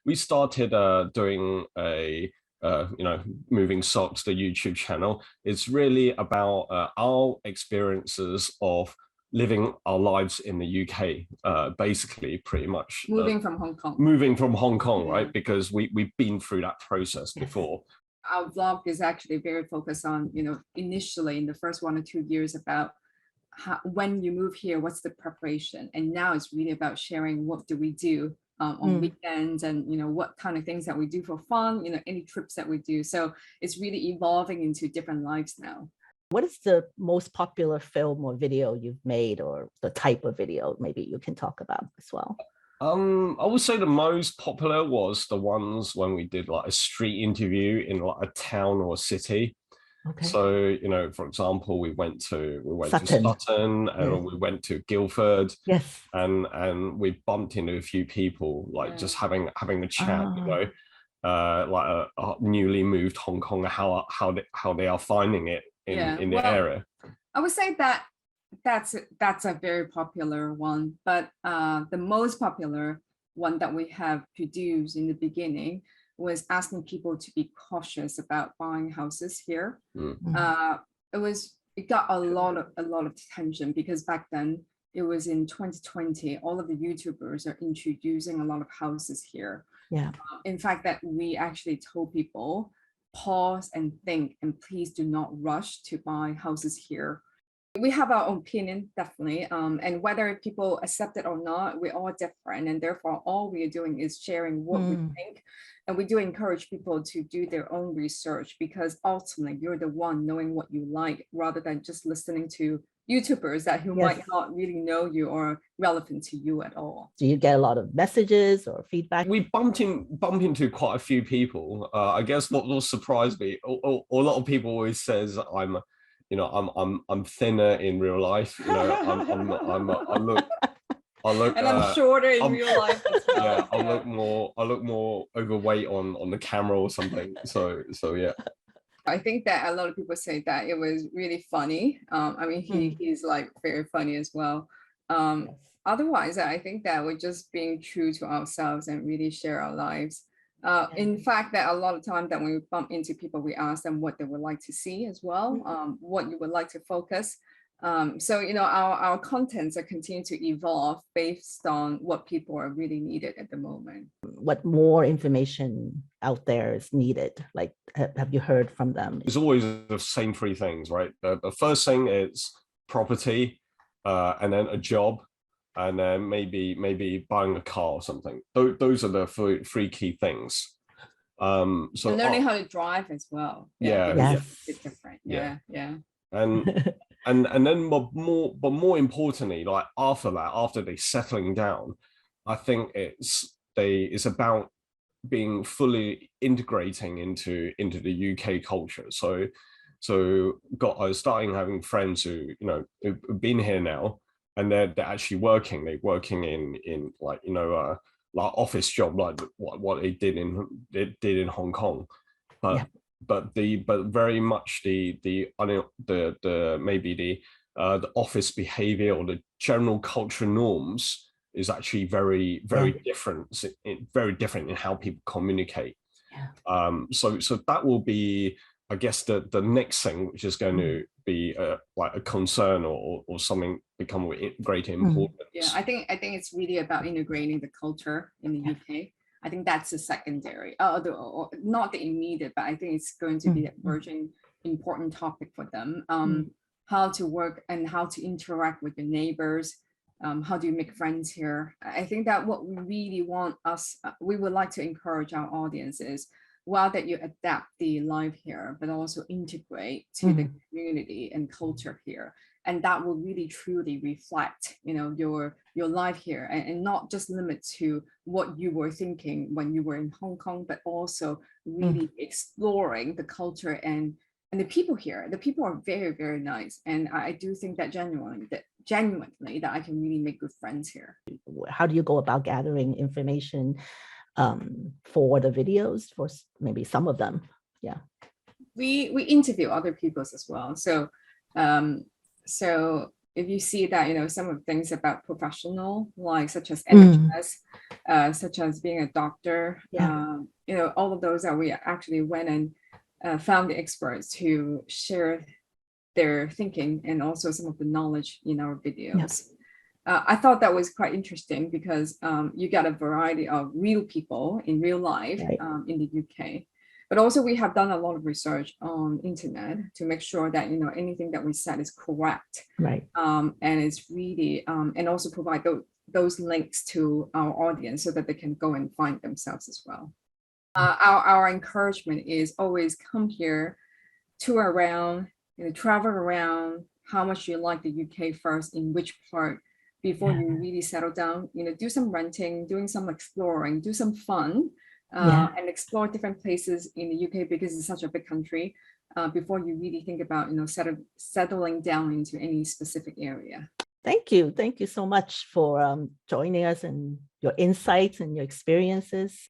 we started doing a moving socks, the YouTube channel. It's really about our experiences of living our lives in the UK, basically, pretty much moving from Hong Kong. Moving from Hong Kong, right? Because we've been through that process before. Our vlog is actually very focused on, initially in the first 1 or 2 years about when you move here, what's the preparation? And now it's really about sharing what do we do on weekends and, what kind of things that we do for fun, any trips that we do. So it's really evolving into different lives now. What is the most popular film or video you've made, or the type of video maybe you can talk about as well? I would say the most popular was the ones when we did like a street interview in like a town or a city. Okay. So, for example, we went to Sutton and we went to Guildford. Yes. And we bumped into a few people, like just having a chat, like a newly moved Hong Kong, how they are finding it in the area. I would say that's a very popular one, but the most popular one that we have produced in the beginning was asking people to be cautious about buying houses here. It got a lot of attention because back then, it was in 2020, all of the YouTubers are introducing a lot of houses here. Yeah. In fact, that we actually told people, pause and think, and please do not rush to buy houses here. We have our own opinion, definitely, and whether people accept it or not, we're all different, and therefore all we are doing is sharing what we think. And we do encourage people to do their own research, because ultimately you're the one knowing what you like, rather than just listening to YouTubers who might not really know you or relevant to you at all. Do you get a lot of messages or feedback? We bump into quite a few people. I guess what surprised me, a lot of people always says I'm thinner in real life. I look, and I'm shorter in real life as well. Yeah, I look more overweight on the camera or something. So yeah. I think that a lot of people say that it was really funny. I mean, he's like very funny as well. Otherwise, I think that we're just being true to ourselves and really share our lives. In fact, that a lot of time that when we bump into people, we ask them what they would like to see as well, what you would like to focus. So, our contents are continuing to evolve based on what people are really needed at the moment. What more information out there is needed? Like, have you heard from them? It's always the same three things, right? The first thing is property, and then a job, and then maybe buying a car or something. Those are the three key things. So and learning how to drive as well. It's different. Yeah. And then but more importantly, like after they settling down, I think it's about being fully integrating into the UK culture. So I was starting having friends who've been here now, and they're actually working. They're working in like like office job, like what they did in Hong Kong, but very much the office behavior or the general cultural norms is actually very different. Very different in how people communicate. So that will be, I guess, the next thing, which is going to be like a concern or something become great importance. Yeah, I think it's really about integrating the culture in the UK. I think that's the secondary, not the immediate, but I think it's going to be a emerging important topic for them. How to work and how to interact with your neighbors. How do you make friends here? I think that what we really we would like to encourage our audience is, while that you adapt the life here, but also integrate to the community and culture here. And that will really truly reflect, your life here, and not just limit to what you were thinking when you were in Hong Kong, but also really exploring the culture and the people here. The people are very, very nice. And I do think that genuinely that I can really make good friends here. How do you go about gathering information for the videos, for maybe some of them? Yeah. We interview other people as well. So if you see that, you know, some of the things about professional, like such as Mm. NHS, such as being a doctor, Yeah. you know, all of those that we actually went and found the experts who share their thinking and also some of the knowledge in our videos. I thought that was quite interesting because you got a variety of real people in real life Right. in the UK. But also we have done a lot of research on internet to make sure that, you know, anything that we said is correct. Right. And it's really, and also provide those links to our audience so that they can go and find themselves as well. Our encouragement is always come here, tour around, you know, travel around, how much you like the UK first, in which part, before you really settle down, you know, do some renting, doing some exploring, do some fun, and explore different places in the UK because it's such a big country, before you really think about, you know, settling down into any specific area. Thank you. Thank you so much for joining us and your insights and your experiences.